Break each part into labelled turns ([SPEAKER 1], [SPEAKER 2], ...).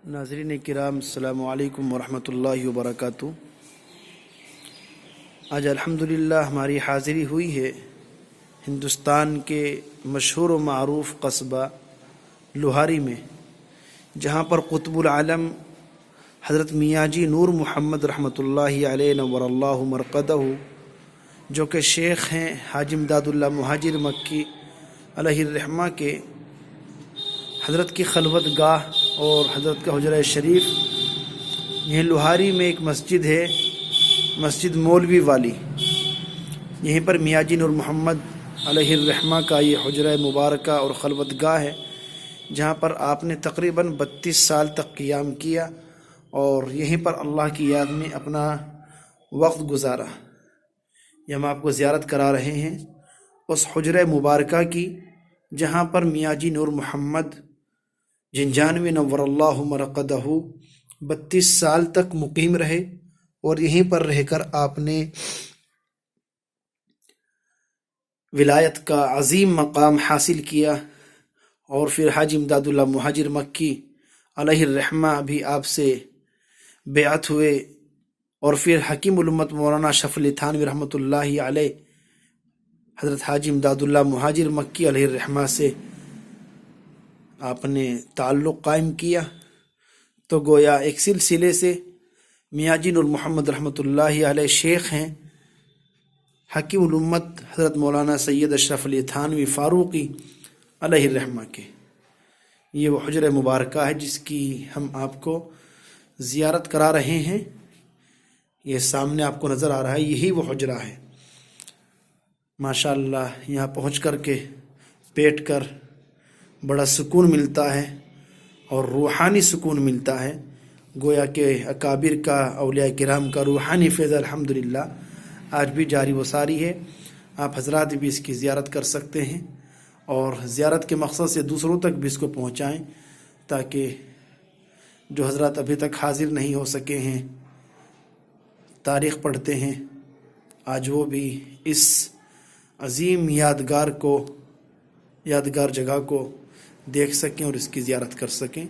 [SPEAKER 1] ناظرین کرام السلام علیکم ورحمۃ اللہ وبرکاتہ۔ آج الحمدللہ ہماری حاضری ہوئی ہے ہندوستان کے مشہور و معروف قصبہ لوہاری میں، جہاں پر قطب العالم حضرت میاں جی نور محمد رحمۃ اللہ علیہ نور اللہ مرقدہ، جو کہ شیخ ہیں حاجی امداد اللہ مہاجر مکی علیہ الرحمہ کے، حضرت کی خلوت گاہ اور حضرت کا حجرہ شریف یہ لوہاری میں ایک مسجد ہے، مسجد مولوی والی۔ یہیں پر میاں جی نور محمد علیہ الرحمہ کا یہ حجرہ مبارکہ اور خلوت گاہ ہے، جہاں پر آپ نے تقریباً 32 سال تک قیام کیا اور یہیں پر اللہ کی یاد میں اپنا وقت گزارا۔ یہ ہم آپ کو زیارت کرا رہے ہیں اس حجرہ مبارکہ کی، جہاں پر میاں جی نور محمد جنجانوی نور اللہ مرقدہ 32 سال تک مقیم رہے اور یہیں پر رہ کر آپ نے ولایت کا عظیم مقام حاصل کیا، اور پھر حاجی امداد اللہ مہاجر مکی علیہ الرحمہ بھی آپ سے بیعت ہوئے، اور پھر حکیم الامت مولانا شرف علی تھانوی رحمۃ اللہ علیہ حضرت حاجی امداد اللہ مہاجر مکی علیہ الرحمہ سے آپ نے تعلق قائم کیا۔ تو گویا ایک سلسلے سے میاں جی نور محمد رحمۃ اللہ علیہ شیخ ہیں حکیم الامت حضرت مولانا سید اشرف علی تھانوی فاروقی علیہ الرحمہ کے۔ یہ وہ حجرہ مبارکہ ہے جس کی ہم آپ کو زیارت کرا رہے ہیں۔ یہ سامنے آپ کو نظر آ رہا ہے، یہی وہ حجرہ ہے۔ ماشاءاللہ یہاں پہنچ کر کے بیٹھ کر بڑا سکون ملتا ہے اور روحانی سکون ملتا ہے، گویا کہ اکابر کا، اولیاء کرام کا روحانی فیض الحمدللہ آج بھی جاری و ساری ہے۔ آپ حضرات بھی اس کی زیارت کر سکتے ہیں اور زیارت کے مقصد سے دوسروں تک بھی اس کو پہنچائیں، تاکہ جو حضرات ابھی تک حاضر نہیں ہو سکے ہیں، تاریخ پڑھتے ہیں، آج وہ بھی اس عظیم یادگار جگہ کو دیکھ سکیں اور اس کی زیارت کر سکیں۔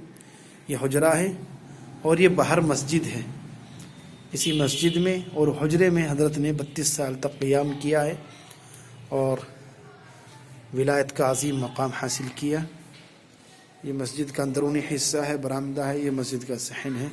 [SPEAKER 1] یہ حجرہ ہے اور یہ باہر مسجد ہے۔ اسی مسجد میں اور حجرے میں حضرت نے 32 سال تک قیام کیا ہے اور ولایت کا عظیم مقام حاصل کیا۔ یہ مسجد کا اندرونی حصہ ہے، برآمدہ ہے، یہ مسجد کا صحن ہے۔